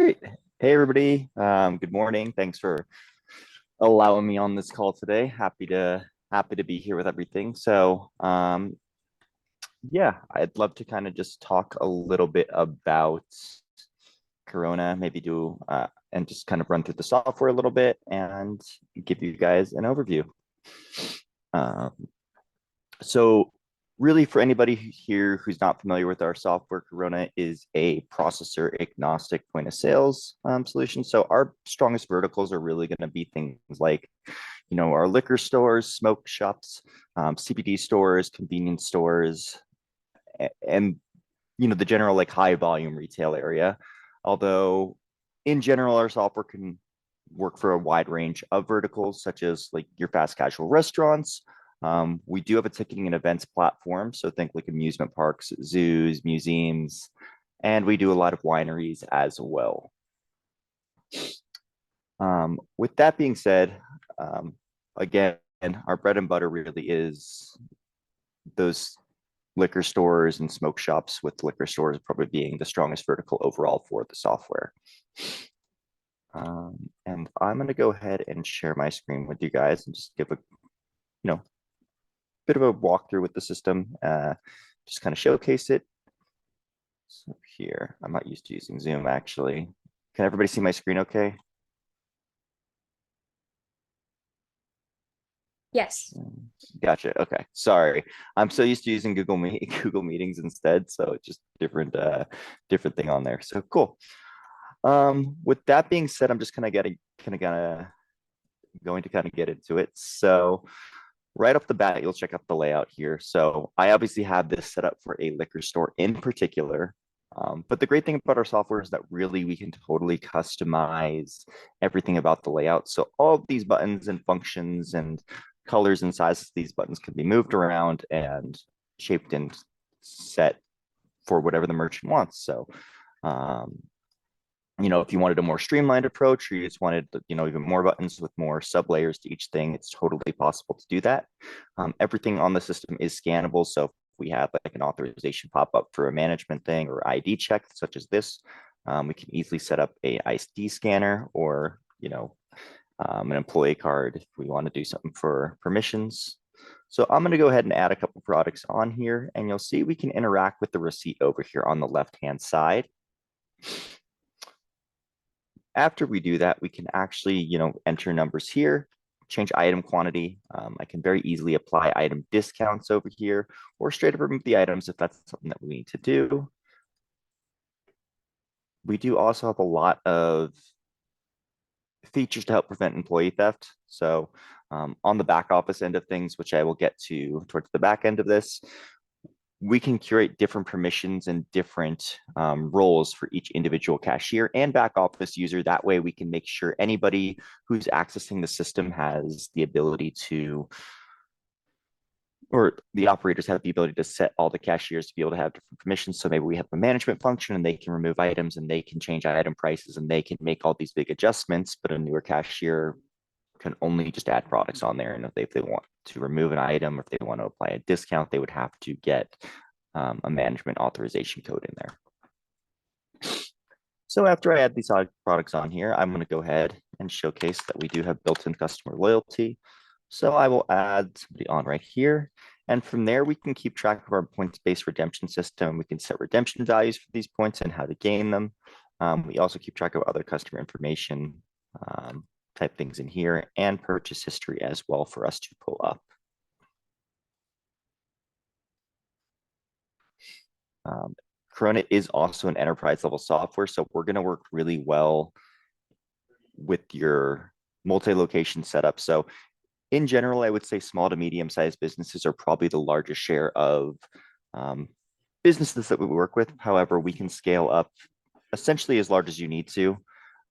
Great. Hey, everybody. Good morning. Thanks for allowing me on this call today. Happy to be here with everything. Yeah, I'd love to kind of just talk a little bit about Korona, maybe do and just kind of run through the software a little bit and give you guys an overview. Um, So really for anybody here who's not familiar with our software, Korona is a processor agnostic point of sales solution. So our strongest verticals are really going to be things like, our liquor stores, smoke shops, CBD stores, convenience stores, and, the general like high volume retail area. Although in general, our software can work for a wide range of verticals, such as like your fast casual restaurants. We do have a ticketing and events platform, so think like amusement parks, zoos, museums, and we do a lot of wineries as well. With that being said, again, our bread and butter really is those liquor stores and smoke shops, with liquor stores probably being the strongest vertical overall for the software. And I'm going to go ahead and share my screen with you guys and just give a bit of a walkthrough with the system, just kind of showcase it. So here, I'm not used to using Zoom actually. Can everybody see my screen okay? Yes. Gotcha. Okay. Sorry. I'm so used to using Google Meet Google Meetings instead, so it's just different thing on there. So cool. With that being said, I'm just going to kind of get into it. So right off the bat, you'll check out the layout here. So I obviously have this set up for a liquor store in particular. But the great thing about our software is that really we can totally customize everything about the layout. So all of these buttons and functions and colors and sizes of these buttons can be moved around and shaped and set for whatever the merchant wants. So um, if you wanted a more streamlined approach, or you just wanted, even more buttons with more sub layers to each thing, it's totally possible to do that. Everything on the system is scannable. So if we have like an authorization pop up for a management thing or ID check, such as this, we can easily set up a ID scanner or, an employee card if we want to do something for permissions. So I'm going to go ahead and add a couple products on here, and you'll see we can interact with the receipt over here on the left-hand side. After we do that, we can actually, enter numbers here, change item quantity. I can very easily apply item discounts over here, or straight up remove the items if that's something that we need to do. We do also have a lot of features to help prevent employee theft. So on the back office end of things, which I will get to towards the back end of this, we can curate different permissions and different roles for each individual cashier and back office user. That way we can make sure anybody who's accessing the system has the ability to, or the operators have the ability to set all the cashiers to be able to have different permissions. So maybe we have a management function and they can remove items and they can change item prices and they can make all these big adjustments, but a newer cashier can only just add products on there. And if they want to remove an item or if they want to apply a discount, they would have to get a management authorization code in there. So after I add these products on here, I'm going to go ahead and showcase that we do have built-in customer loyalty. So I will add somebody on right here. And from there, we can keep track of our points-based redemption system. We can set redemption values for these points and how to gain them. We also keep track of other customer information type things in here and purchase history as well for us to pull up. Korona is also an enterprise level software, so we're going to work really well with your multi-location setup. So in general, I would say small to medium-sized businesses are probably the largest share of businesses that we work with. However, we can scale up essentially as large as you need to.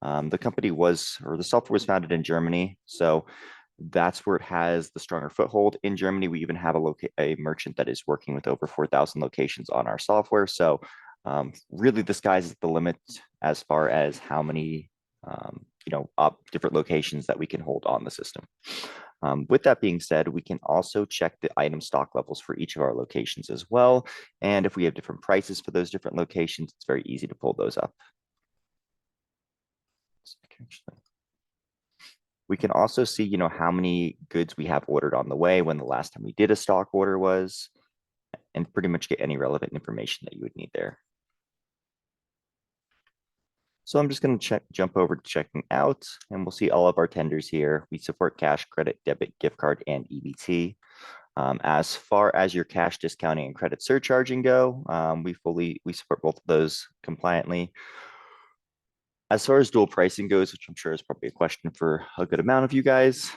The software was founded in Germany, so that's where it has the stronger foothold. In Germany, we even have a merchant that is working with over 4,000 locations on our software. So really the sky's the limit as far as how many different locations that we can hold on the system. With that being said, we can also check the item stock levels for each of our locations as well. And if we have different prices for those different locations, it's very easy to pull those up. actually. We can also see, how many goods we have ordered on the way, when the last time we did a stock order was, and pretty much get any relevant information that you would need there. So I'm just going to jump over to checking out, and we'll see all of our tenders here. We support cash, credit, debit, gift card, and EBT. As far as your cash discounting and credit surcharging go, we support both of those compliantly. As far as dual pricing goes, which I'm sure is probably a question for a good amount of you guys,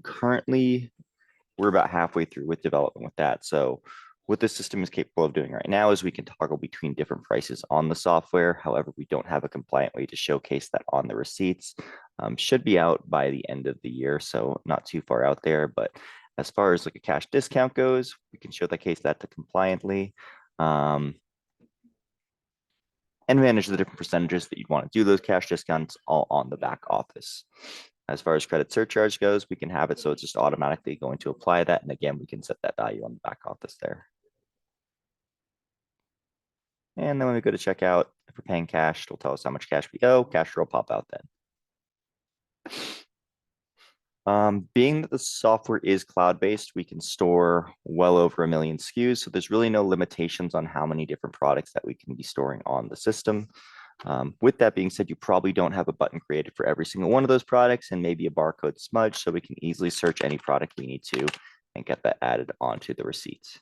currently we're about halfway through with development with that. So what this system is capable of doing right now is we can toggle between different prices on the software. However, we don't have a compliant way to showcase that on the receipts. Should be out by the end of the year, so not too far out there. But as far as like a cash discount goes, we can show that to compliantly. And manage the different percentages that you'd want to do those cash discounts all on the back office. As far as credit surcharge goes, we can have it so it's just automatically going to apply that. And again, we can set that value on the back office there. And then when we go to checkout, if we're paying cash, it'll tell us how much cash we owe. Cash will pop out then. Being that the software is cloud-based, we can store well over 1 million SKUs. So there's really no limitations on how many different products that we can be storing on the system. With that being said, you probably don't have a button created for every single one of those products and maybe a barcode smudge, so we can easily search any product we need to and get that added onto the receipt.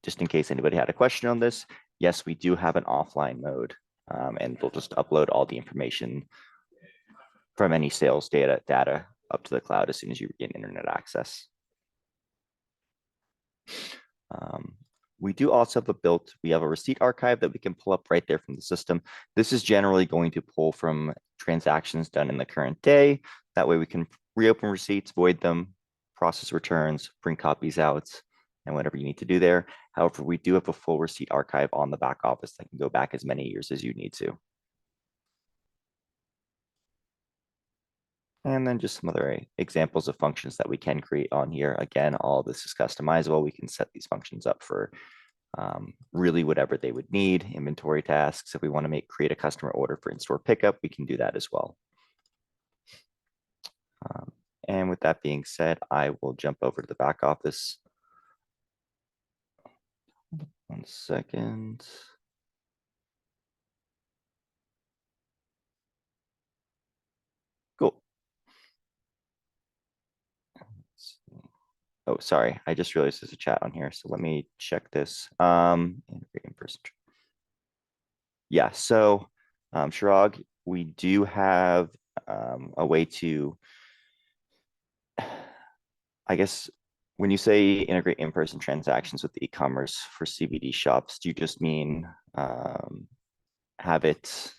Just in case anybody had a question on this, yes, we do have an offline mode, and we'll just upload all the information from any sales data up to the cloud as soon as you gain internet access. We do also have we have a receipt archive that we can pull up right there from the system. This is generally going to pull from transactions done in the current day. That way we can reopen receipts, void them, process returns, bring copies out, and whatever you need to do there. However, we do have a full receipt archive on the back office that can go back as many years as you need to. And then just some other examples of functions that we can create on here. Again, all of this is customizable. We can set these functions up for really whatever they would need. Inventory tasks. If we want to create a customer order for in-store pickup, we can do that as well. And with that being said, I will jump over to the back office. 1 second. Cool. Oh, sorry. I just realized there's a chat on here. So let me check this. Yeah, so Shirag, we do have a way to, I guess, when you say integrate in-person transactions with e-commerce for CBD shops, do you just mean have it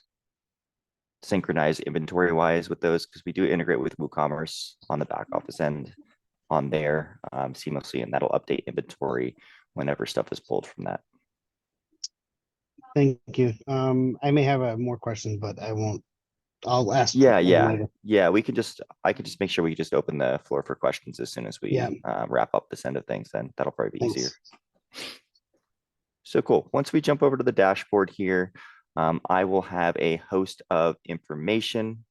synchronize inventory-wise with those? Because we do integrate with WooCommerce on the back office end on there seamlessly, and that'll update inventory whenever stuff is pulled from that. Thank you. I may have more questions, but I won't. I'll ask. Yeah. I can just make sure we just open the floor for questions as soon as we wrap up this end of things. Then that'll probably be easier. So cool. Once we jump over to the dashboard here, I will have a host of information.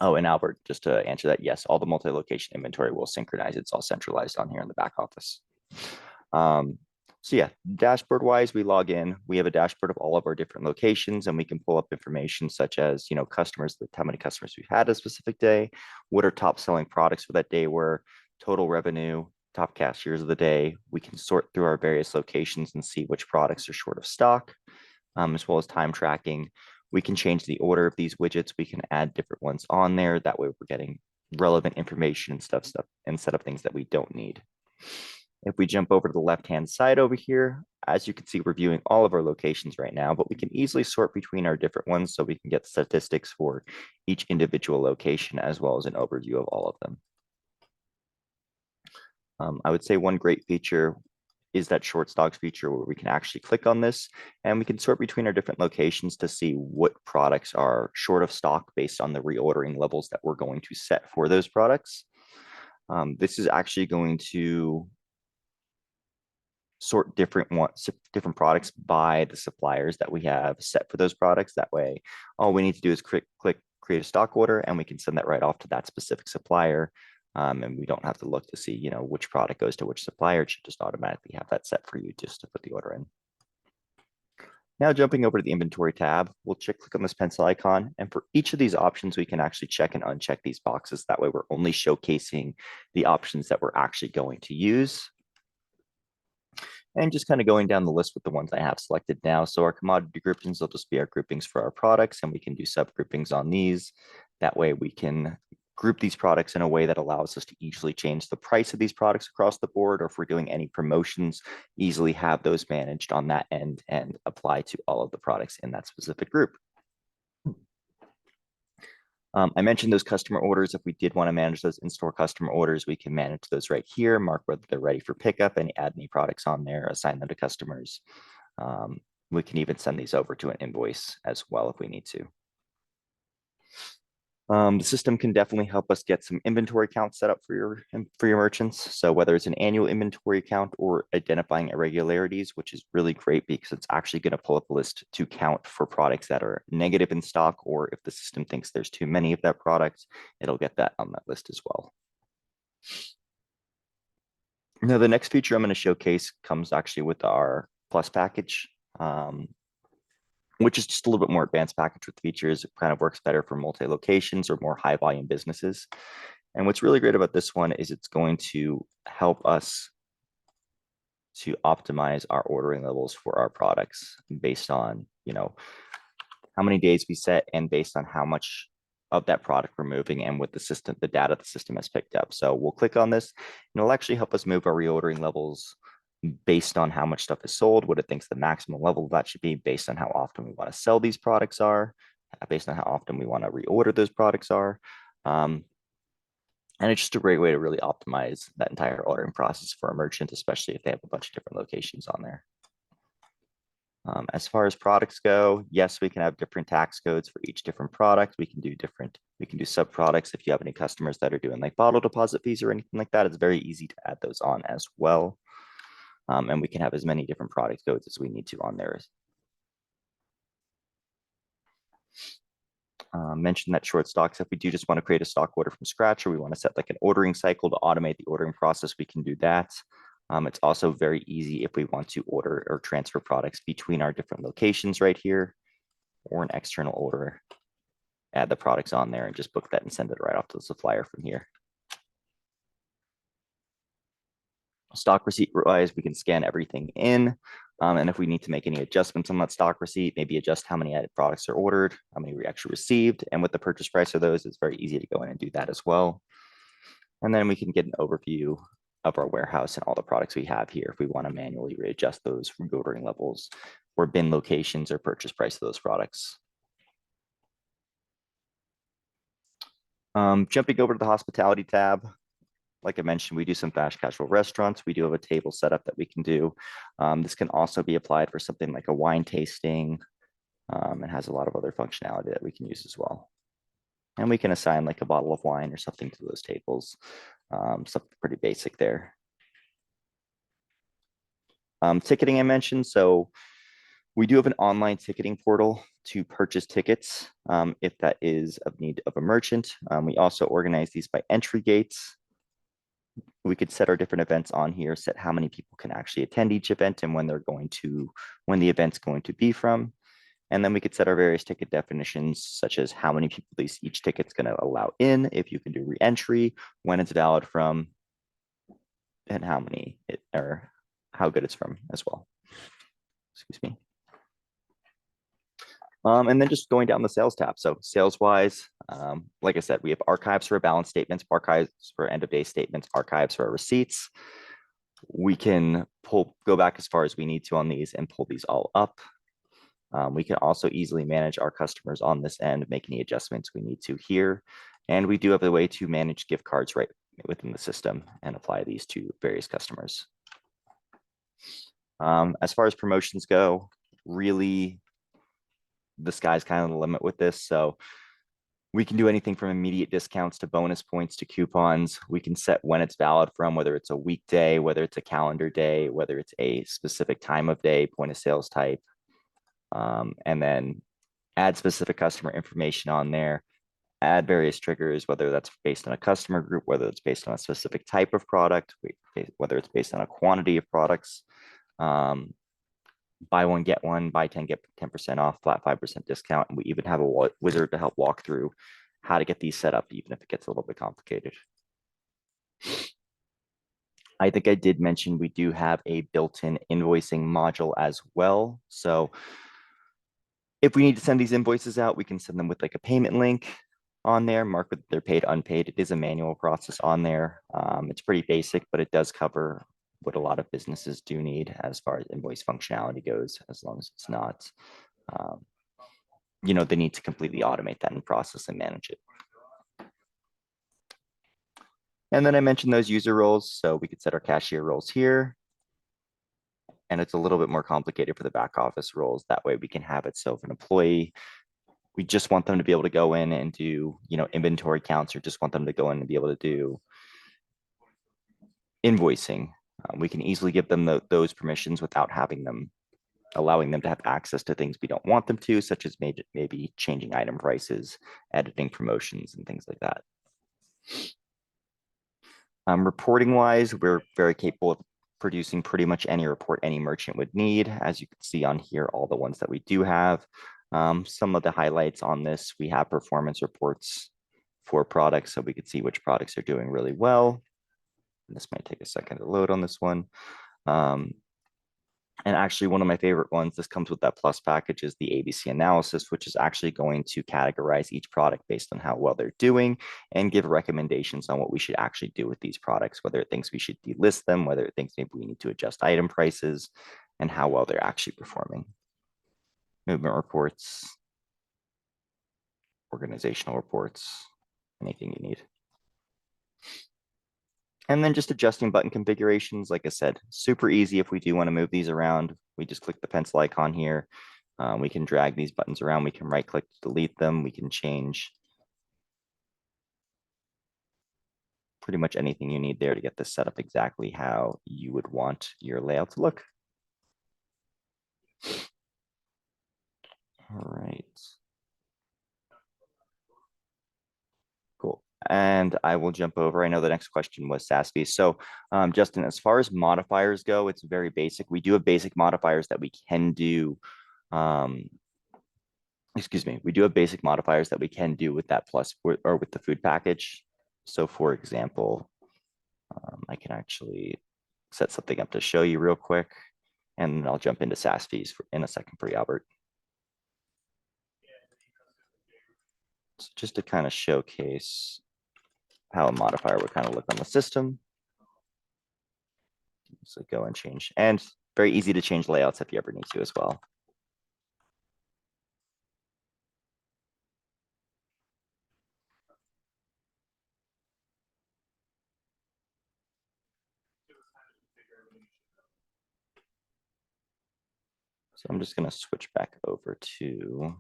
Oh, and Albert, just to answer that, yes, all the multi-location inventory will synchronize. It's all centralized on here in the back office. So yeah, dashboard wise, we log in. We have a dashboard of all of our different locations, and we can pull up information such as, customers, how many customers we've had a specific day, what our top selling products for that day were, total revenue, top cashiers of the day. We can sort through our various locations and see which products are short of stock, as well as time tracking. We can change the order of these widgets. We can add different ones on there. That way we're getting relevant information and stuff instead of things that we don't need. If we jump over to the left-hand side over here, as you can see, we're viewing all of our locations right now, but we can easily sort between our different ones so we can get statistics for each individual location as well as an overview of all of them. I would say one great feature is that short stocks feature where we can actually click on this and we can sort between our different locations to see what products are short of stock based on the reordering levels that we're going to set for those products. This is actually going to sort different products by the suppliers that we have set for those products. That way, all we need to do is click create a stock order, and we can send that right off to that specific supplier. And we don't have to look to see, which product goes to which supplier. It should just automatically have that set for you just to put the order in. Now jumping over to the inventory tab, we'll click on this pencil icon. And for each of these options, we can actually check and uncheck these boxes. That way we're only showcasing the options that we're actually going to use. And just kind of going down the list with the ones I have selected now. So our commodity groupings will just be our groupings for our products, and we can do subgroupings on these. That way we can group these products in a way that allows us to easily change the price of these products across the board, or if we're doing any promotions, easily have those managed on that end and apply to all of the products in that specific group. I mentioned those customer orders. If we did want to manage those in-store customer orders, we can manage those right here, mark whether they're ready for pickup, and add any products on there, assign them to customers. We can even send these over to an invoice as well if we need to. The system can definitely help us get some inventory counts set up for your merchants. So whether it's an annual inventory count or identifying irregularities, which is really great because it's actually going to pull up a list to count for products that are negative in stock, or if the system thinks there's too many of that product, it'll get that on that list as well. Now, the next feature I'm going to showcase comes actually with our Plus package. Which is just a little bit more advanced package with features. It kind of works better for multi-locations or more high volume businesses. And what's really great about this one is it's going to help us to optimize our ordering levels for our products based on, how many days we set and based on how much of that product we're moving and what the data the system has picked up. So we'll click on this and it'll actually help us move our reordering levels based on how much stuff is sold, what it thinks the maximum level of that should be, based on how often we want to sell these products are, based on how often we want to reorder those products are. And it's just a great way to really optimize that entire ordering process for a merchant, especially if they have a bunch of different locations on there. As far as products go, yes, we can have different tax codes for each different product. We can do sub products. If you have any customers that are doing like bottle deposit fees or anything like that, it's very easy to add those on as well. And we can have as many different product codes as we need to on there. Mention that short stocks, if we do just want to create a stock order from scratch, or we want to set like an ordering cycle to automate the ordering process, we can do that. It's also very easy if we want to order or transfer products between our different locations right here, or an external order, add the products on there and just book that and send it right off to the supplier from here. Stock receipt wise, we can scan everything in. And if we need to make any adjustments on that stock receipt, maybe adjust how many added products are ordered, how many we actually received, and what the purchase price of those, it's very easy to go in and do that as well. And then we can get an overview of our warehouse and all the products we have here if we want to manually readjust those reordering levels or bin locations or purchase price of those products. Jumping over to the hospitality tab, like I mentioned, we do some fast casual restaurants. We do have a table setup that we can do. This can also be applied for something like a wine tasting, and has a lot of other functionality that we can use as well. And we can assign like a bottle of wine or something to those tables. Something pretty basic there. Ticketing I mentioned. So we do have an online ticketing portal to purchase tickets if that is of need of a merchant. We also organize these by entry gates. We could set our different events on here, set how many people can actually attend each event and when the event's going to be from. And then we could set our various ticket definitions, such as how many people each ticket's going to allow in, if you can do re-entry, when it's valid from, and how good it's from as well. Excuse me. And then just going down the sales tab. So sales wise, like I said, we have archives for our balance statements, archives for end of day statements, archives for our receipts. We can go back as far as we need to on these and pull these all up. We can also easily manage our customers on this end, make any adjustments we need to here. And we do have a way to manage gift cards right within the system and apply these to various customers. As far as promotions go, really, the sky's kind of the limit with this. So We can do anything from immediate discounts to bonus points to coupons. We can set when it's valid from, whether it's a weekday, whether it's a calendar day, whether it's a specific time of day, point of sales type, and then add specific customer information on there, add various triggers, whether that's based on a customer group, whether it's based on a specific type of product, whether it's based on a quantity of products. Buy one, get one, buy 10, get 10% off, flat 5% discount. And we even have a wizard to help walk through how to get these set up, even if it gets a little bit complicated. I think I did mention we do have a built-in invoicing module as well. So if we need to send these invoices out, we can send them with like a payment link on there, mark whether they're paid, unpaid. It is a manual process on there. It's pretty basic, but it does cover what a lot of businesses do need as far as invoice functionality goes, as long as it's not, they need to completely automate that and process and manage it. And then I mentioned those user roles. So we could set our cashier roles here. And it's a little bit more complicated for the back office roles. That way we can have it so if an employee, we just want them to be able to go in and do, inventory counts, or just want them to go in and be able to do invoicing. We can easily give them those permissions without allowing them to have access to things we don't want them to, such as maybe changing item prices, editing promotions, and things like that. Reporting wise, we're very capable of producing pretty much any report any merchant would need. As you can see on here, all the ones that we do have. Some of the highlights on this, we have performance reports for products, so we could see which products are doing really well. This might take a second to load on this one. And actually, one of my favorite ones, this comes with that plus package, is the ABC analysis, which is actually going to categorize each product based on how well they're doing and give recommendations on what we should actually do with these products, whether it thinks we should delist them, whether it thinks maybe we need to adjust item prices, and how well they're actually performing. Movement reports, organizational reports, anything you need. And then just adjusting button configurations, like I said, super easy. If we do want to move these around, we just click the pencil icon here. We can drag these buttons around. We can right click to delete them. We can change pretty much anything you need there to get this set up exactly how you would want your layout to look. All right. Cool. And I will jump over. I know the next question was SASB. So Justin, as far as modifiers go, it's very basic. We do have basic modifiers that we can do. We do have basic modifiers that we can do with that plus or with the food package. So for example, I can actually set something up to show you real quick, and I'll jump into SAS fees in a second for you, Albert. So just to kind of showcase how a modifier would kind of look on the system. So go and change, and very easy to change layouts if you ever need to as well. So I'm just going to switch back over to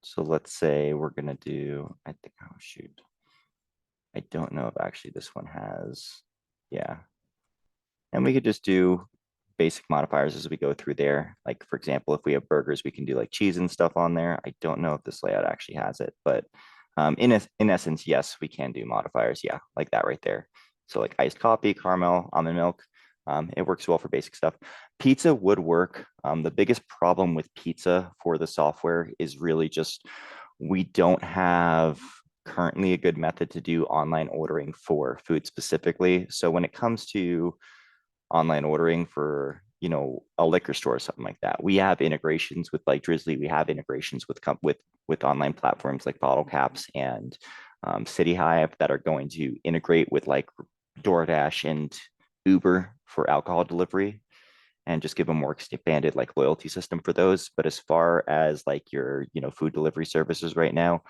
so let's say we're going to do, I think, oh shoot. I don't know if actually this one has, yeah. And we could just do basic modifiers as we go through there. Like for example, if we have burgers, we can do like cheese and stuff on there. I don't know if this layout actually has it, but in essence, yes, we can do modifiers. Yeah, like that right there. So like iced coffee, caramel, almond milk. It works well for basic stuff. Pizza would work. The biggest problem with pizza for the software is really just we don't have currently a good method to do online ordering for food specifically. So when it comes to online ordering for a liquor store or something like that, we have integrations with like Drizzly. We have integrations with online platforms like Bottle Caps and City Hive that are going to integrate with like DoorDash and Uber for alcohol delivery, and just give a more expanded like loyalty system for those. But as far as like your food delivery services right now,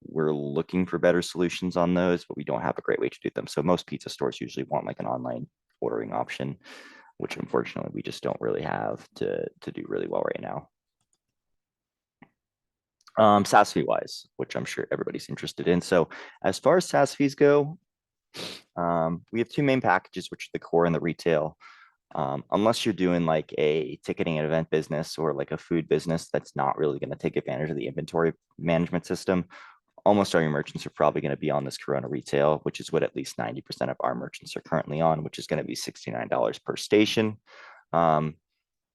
we're looking for better solutions on those, but we don't have a great way to do them. So most pizza stores usually want like an online ordering option, which unfortunately we just don't really have to do really well right now. SaaS fee wise, which I'm sure everybody's interested in. So as far as SaaS fees go, we have two main packages, which are the core and the retail. Unless you're doing like a ticketing and event business or like a food business that's not really going to take advantage of the inventory management system, almost all your merchants are probably going to be on this Korona retail, which is what at least 90% of our merchants are currently on, which is going to be $69 per station.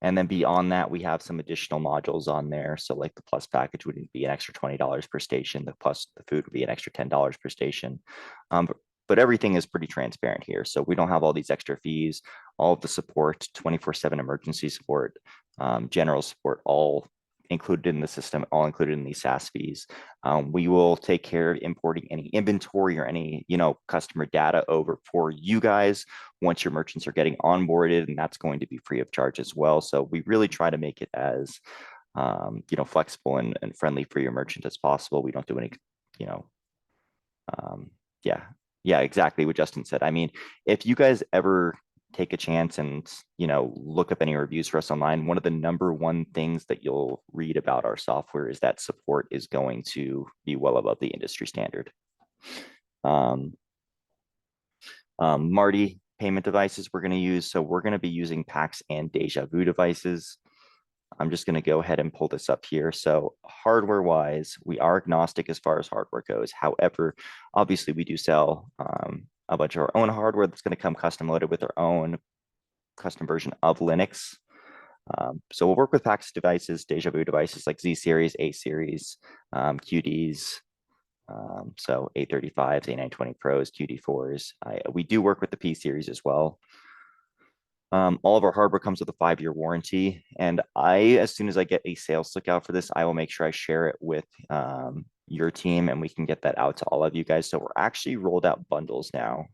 And then beyond that, we have some additional modules on there. So like the plus package would be an extra $20 per station. The plus the food would be an extra $10 per station. But everything is pretty transparent here. So we don't have all these extra fees, all of the support, 24/7 emergency support, general support, all included in the system, all included in these SaaS fees. We will take care of importing any inventory or any, customer data over for you guys once your merchants are getting onboarded, and that's going to be free of charge as well. So we really try to make it as, flexible and friendly for your merchant as possible. We don't do any, you know, yeah, exactly what Justin said. I mean, if you guys ever take a chance and look up any reviews for us online, one of the number one things that you'll read about our software is that support is going to be well above the industry standard. Marty, payment devices we're going to use. So we're going to be using Pax and Deja Vu devices. I'm just going to go ahead and pull this up here. So hardware wise, we are agnostic as far as hardware goes. However, obviously we do sell a bunch of our own hardware that's going to come custom loaded with our own custom version of Linux. So we'll work with Pax devices, Deja Vu devices like Z series, A series, QDs. So A35s, A920 Pros, QD4s. We do work with the P series as well. All of our hardware comes with a 5-year warranty. And as soon as I get a sales slick out for this, I will make sure I share it with your team and we can get that out to all of you guys. So we're actually rolled out bundles now.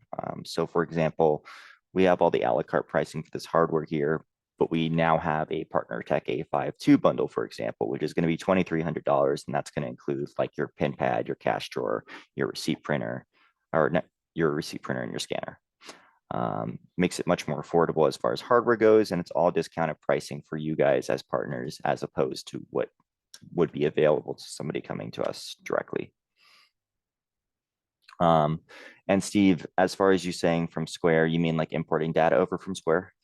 So for example, we have all the a la carte pricing for this hardware here, but we now have a Partner Tech A52 bundle, for example, which is going to be $2,300. And that's going to include like your pin pad, your cash drawer, your receipt printer, your receipt printer and your scanner. Makes it much more affordable as far as hardware goes, and it's all discounted pricing for you guys as partners, as opposed to what would be available to somebody coming to us directly. And Steve, as far as you saying from Square, you mean like importing data over from Square?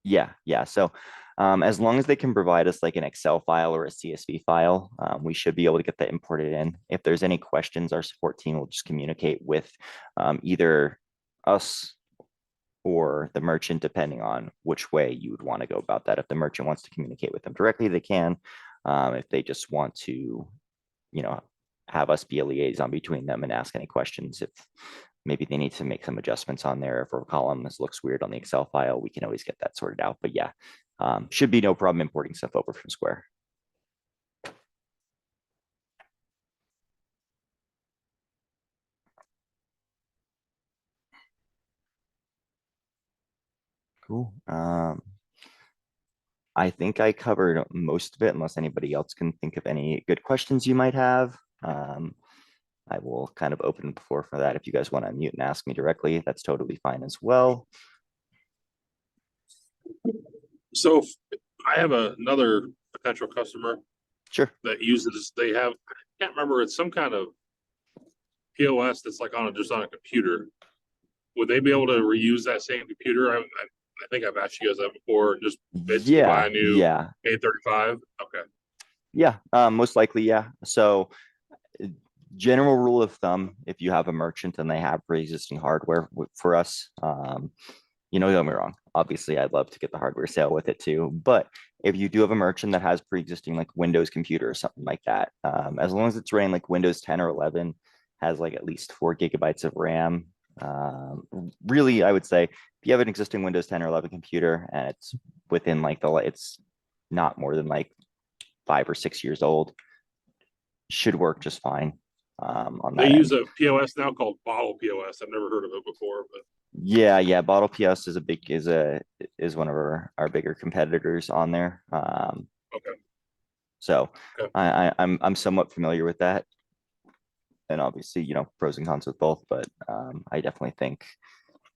Yeah. So as long as they can provide us like an Excel file or a CSV file, we should be able to get that imported in. If there's any questions, our support team will just communicate with either us or the merchant, depending on which way you would want to go about that. If the merchant wants to communicate with them directly, they can. If they just want to, have us be a liaison between them and ask any questions, if maybe they need to make some adjustments on there, if a column looks weird on the Excel file, we can always get that sorted out. But yeah, should be no problem importing stuff over from Square. Cool. I think I covered most of it, unless anybody else can think of any good questions you might have. I will kind of open the floor for that. If you guys want to unmute and ask me directly, that's totally fine as well. So I have another potential customer Sure. that uses, I can't remember, it's some kind of POS that's like just on a computer. Would they be able to reuse that same computer? I think I've asked you guys that before, just basically buy a new A35. Okay. Yeah, most likely, yeah. So general rule of thumb, if you have a merchant and they have pre-existing hardware for us, don't get me wrong. Obviously, I'd love to get the hardware sale with it too. But if you do have a merchant that has pre-existing like Windows computer or something like that, as long as it's running like Windows 10 or 11, has like at least 4 gigabytes of RAM. Really, I would say if you have an existing Windows 10 or 11 computer and it's within like it's not more than like 5 or 6 years old, should work just fine. On that they use a POS now called bottle POS. I've never heard of it before, but Yeah. Bottle POS is one of our bigger competitors on there. Okay, So okay. I'm somewhat familiar with that. And obviously, pros and cons with both, but I definitely think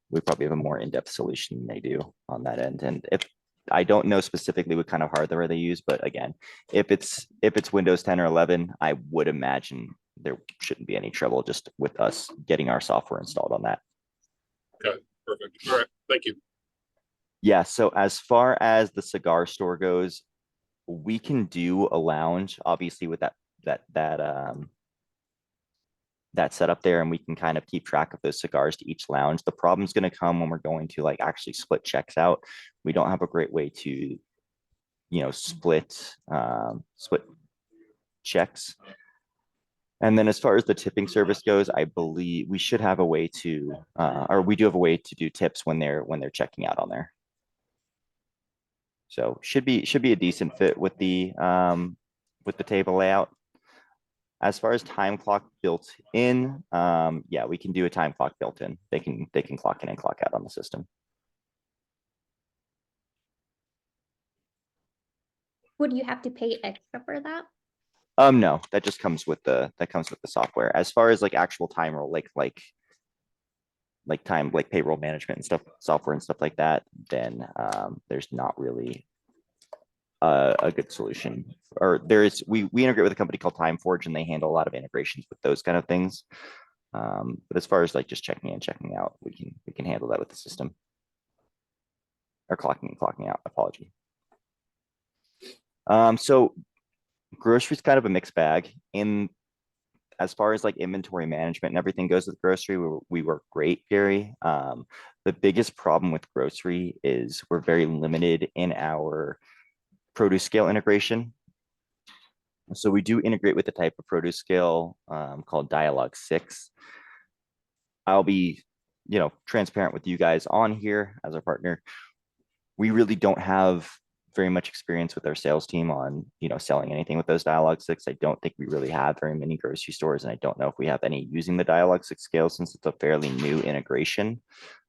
we probably have a more in-depth solution than they do on that end. And if I don't know specifically what kind of hardware they use, but again, if it's Windows 10 or 11, I would imagine there shouldn't be any trouble just with us getting our software installed on that. Okay, perfect. All right, thank you. Yeah, so as far as the cigar store goes, we can do a lounge, obviously with that setup there, and we can kind of keep track of those cigars to each lounge. The problem's going to come when we're going to like actually split checks out. We don't have a great way to, split checks. And then as far as the tipping service goes, I believe we should have a way to, or we do have a way to do tips when they're checking out on there. So should be a decent fit with the table layout. As far as time clock built in, yeah, we can do a time clock built in. They can clock in and clock out on the system. Would you have to pay extra for that? No, that comes with the software. As far as like actual time roll, like payroll management and stuff, software and stuff like that, then there's not really a good solution. Or we integrate with a company called TimeForge, and they handle a lot of integrations with those kind of things. But as far as like just checking in, checking out, we can handle that with the system. Or clocking in, clocking out, apology. So grocery's kind of a mixed bag. In as far as like inventory management and everything goes with grocery, we work great, Gary. The biggest problem with grocery is we're very limited in our produce scale integration. So we do integrate with the type of produce scale called Dialog 6. I'll be, transparent with you guys on here as our partner. We really don't have very much experience with our sales team on, selling anything with those Dialog 6. I don't think we really have very many grocery stores, and I don't know if we have any using the Dialog 6 scale since it's a fairly new integration.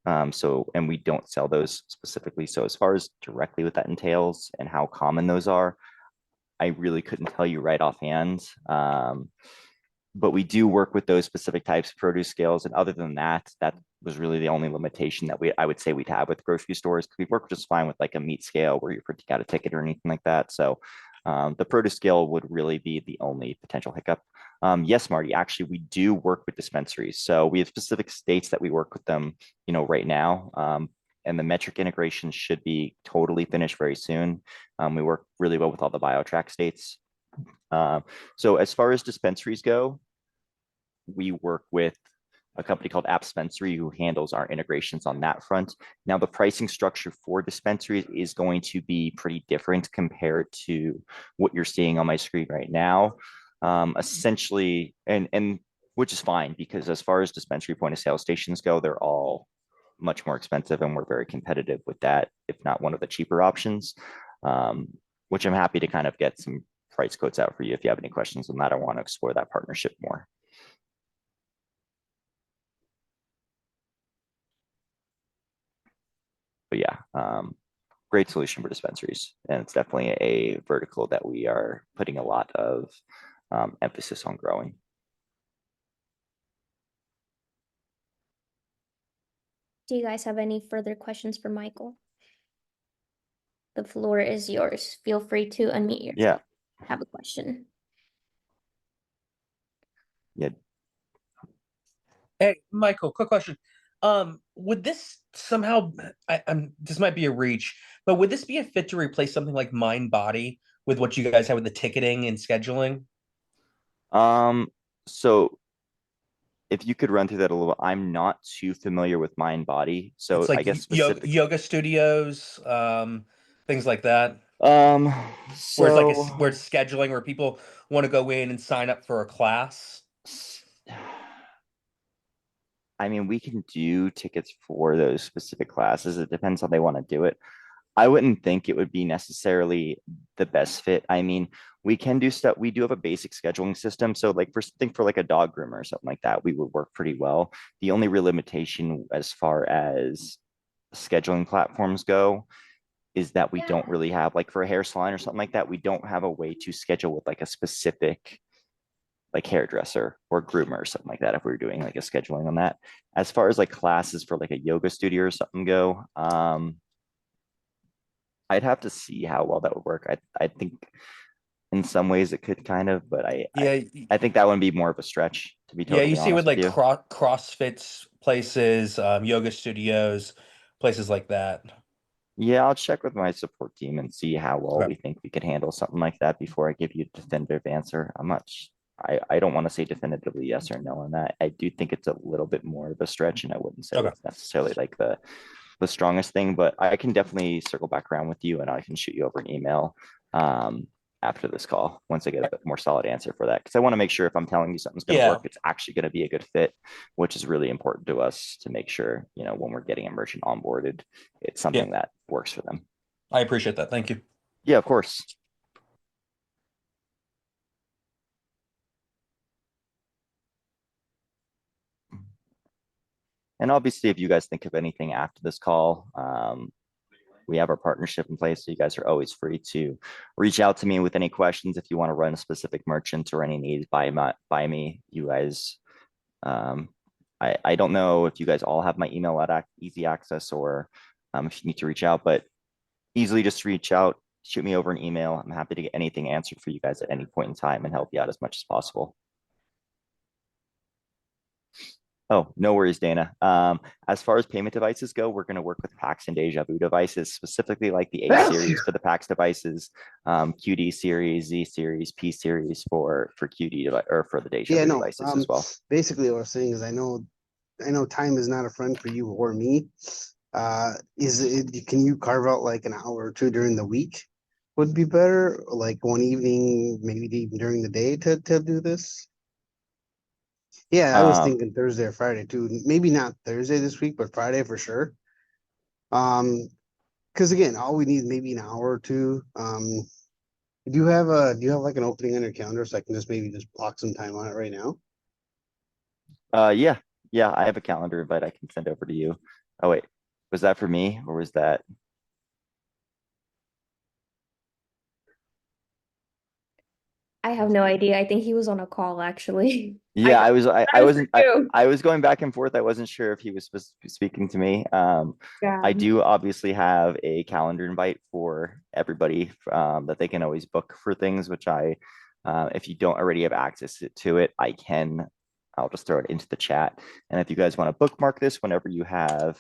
And we don't sell those specifically. So as far as directly what that entails and how common those are, I really couldn't tell you right offhand. But we do work with those specific types of produce scales. And other than that, that was really the only limitation that I would say we'd have with grocery stores. We work just fine with like a meat scale where you're printing out a ticket or anything like that. So the produce scale would really be the only potential hiccup. Yes, Marty, actually, we do work with dispensaries. So we have specific states that we work with them, right now. And the metric integration should be totally finished very soon. We work really well with all the BioTrack states. So as far as dispensaries go, we work with a company called App Dispensary who handles our integrations on that front. Now, the pricing structure for dispensaries is going to be pretty different compared to what you're seeing on my screen right now. Essentially, and which is fine because as far as dispensary point of sale stations go, they're all much more expensive, and we're very competitive with that, if not one of the cheaper options. Which I'm happy to kind of get some price quotes out for you if you have any questions on that. I want to explore that partnership more. But yeah, great solution for dispensaries, and it's definitely a vertical that we are putting a lot of emphasis on growing. Do you guys have any further questions for Michael? The floor is yours. Feel free to unmute yourself. Yeah. Have a question. Yeah. Hey, Michael, quick question. Would this somehow, this might be a reach, but would this be a fit to replace something like MindBody with what you guys have with the ticketing and scheduling? So if you could run through that a little, I'm not too familiar with MindBody. So It's like I guess specific. yoga studios, things like that. So Where it's like where it's scheduling, where people want to go in and sign up for a class. I mean, we can do tickets for those specific classes. It depends how they want to do it. I wouldn't think it would be necessarily the best fit. I mean, We can do stuff. We do have a basic scheduling system. So like for something for like a dog groomer or something like that, we would work pretty well. The only real limitation as far as scheduling platforms go is that we don't really have, like for a hair salon or something like that, we don't have a way to schedule with like a specific like hairdresser or groomer or something like that if we were doing like a scheduling on that. As far as like classes for like a yoga studio or something go, I'd have to see how well that would work. I think in some ways it could kind of, but Yeah, I think that would be more of a stretch, to be yeah, you totally see honest with with like you. CrossFits places, yoga studios, places like that. Yeah, I'll check with my support team and see how well Okay. we think we could handle something like that before I give you a definitive answer. I don't want to say definitively yes or no on that. I do think it's a little bit more of a stretch, and I wouldn't say Okay. it's necessarily like the strongest thing, but I can definitely circle back around with you and I can shoot you over an email after this call once I get a bit more solid answer for that. Because I want to make sure if I'm telling you something's going to Yeah. work, it's actually going to be a good fit, which is really important to us to make sure, you know, when we're getting a merchant onboarded, it's Yeah. something that works for them. I appreciate that. Thank you. Yeah, of course. And obviously, if you guys think of anything after this call, we have our partnership in place. So you guys are always free to reach out to me with any questions. If you want to run a specific merchant or any needs by me, you guys, I don't know if you guys all have my email at easy access or if you need to reach out, but easily just reach out, shoot me over an email. I'm happy to get anything answered for you guys at any point in time and help you out as much as possible. Oh, no worries, Dana. As far as payment devices go, we're going to work with PAX and Deja Vu devices, specifically like the A series for the PAX devices, QD series, Z series, P series for QD or for the Deja Yeah, Vu no. devices as well. Basically, what I'm saying is, I know time is not a friend for you or me. Is it? Can you carve out like an hour or two during the week? Would be better, like one evening, maybe even during the day to do this. Yeah, I was Um, thinking Thursday or Friday too. Maybe not Thursday this week, but Friday for sure. Because again, all we need is maybe an hour or two. Do you have like an opening on your calendar so I can just maybe just block some time on it right now? yeah, yeah, I have a calendar invite I can send over to you. Oh wait, was that for me or was that? I have no idea. I think he was on a call actually. Yeah, I That is wasn't for you. I was going back and forth. I wasn't sure if he was speaking to me. Yeah. I do obviously have a calendar invite for everybody that they can always book for things, which if you don't already have access to it, I'll just throw it into the chat. And if you guys want to bookmark this whenever you have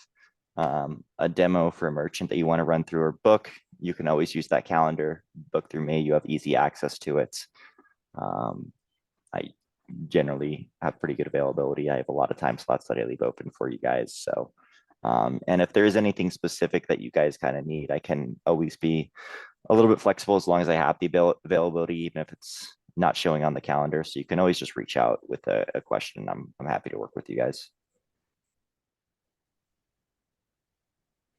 a demo for a merchant that you want to run through or book, you can always use that calendar, book through me. You have easy access to it. I generally have pretty good availability. I have a lot of time slots that I leave open for you guys. So, and if there is anything specific that you guys kind of need, I can always be a little bit flexible as long as I have the availability, even if it's not showing on the calendar. So you can always just reach out with a question. I'm happy to work with you guys.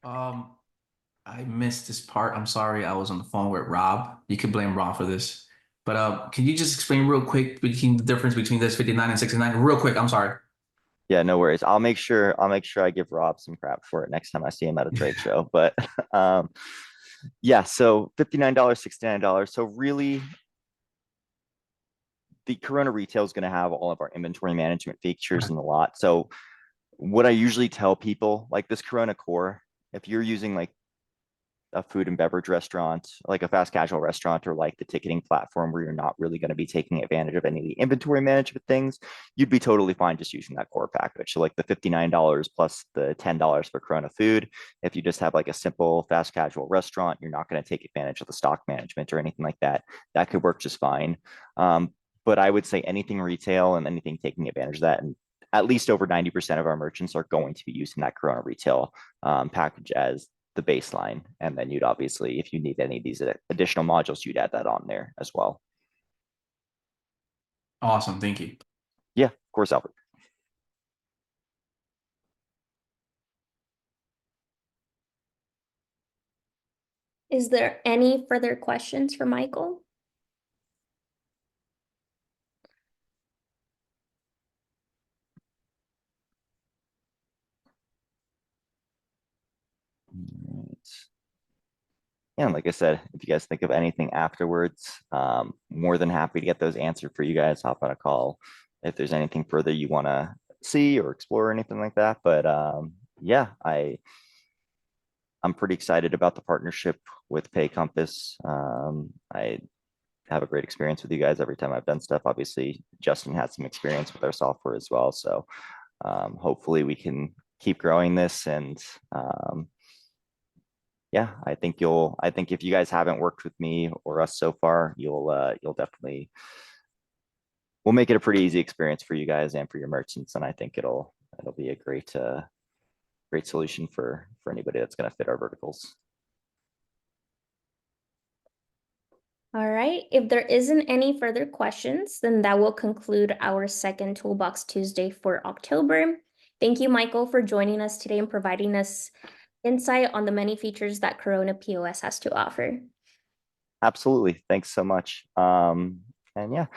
I missed this part. I'm sorry. I was on the phone with Rob. You could blame Rob for this. But can you just explain real quick between the difference between this 59 and 69? Real quick, I'm sorry. Yeah, no worries. I'll make sure I give Rob some crap for it next time I see him at a trade show. But yeah, so $59, $69. So really the Korona retail is going to have all of our inventory management features in the lot. So what I usually tell people, like this Korona core, if you're using like a food and beverage restaurant, like a fast casual restaurant, or like the ticketing platform where you're not really going to be taking advantage of any of the inventory management things, you'd be totally fine just using that core package. So like the $59 plus the $10 for Corona food. If you just have like a simple fast casual restaurant, you're not going to take advantage of the stock management or anything like that. That could work just fine. But I would say anything retail and anything taking advantage of that, and at least over 90% of our merchants are going to be using that Corona retail package as the baseline. And then you'd obviously, if you need any of these additional modules, you'd add that on there as well. Awesome. Thank you. Yeah, of course, Albert. Is there any further questions for Michael? yeah, like I said, if you guys think of anything afterwards, more than happy to get those answered for you guys. Hop on a call if there's anything further you want to see or explore or anything like that. But yeah, I'm pretty excited about the partnership with Pay Compass. I have a great experience with you guys every time I've done stuff. Obviously, Justin had some experience with our software as well. So hopefully we can keep growing this. And yeah, I think if you guys haven't worked with me or us so far, you'll definitely, we'll make it a pretty easy experience for you guys and for your merchants. And I think it'll be a great solution for anybody that's going to fit our verticals. All right, if there isn't any further questions, then that will conclude our second Toolbox Tuesday for October. Thank you, Michael, for joining us today and providing us insight on the many features that Korona POS has to offer. Absolutely. Thanks so much. And yeah,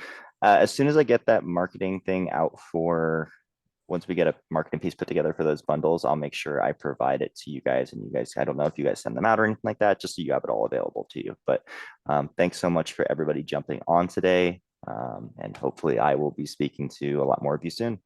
as soon as I get that marketing thing out once we get a marketing piece put together for those bundles, I'll make sure I provide it to you guys. And you guys, I don't know if you guys send them out or anything like that, just so you have it all available to you. But thanks so much for everybody jumping on today. And hopefully I will be speaking to a lot more of you soon.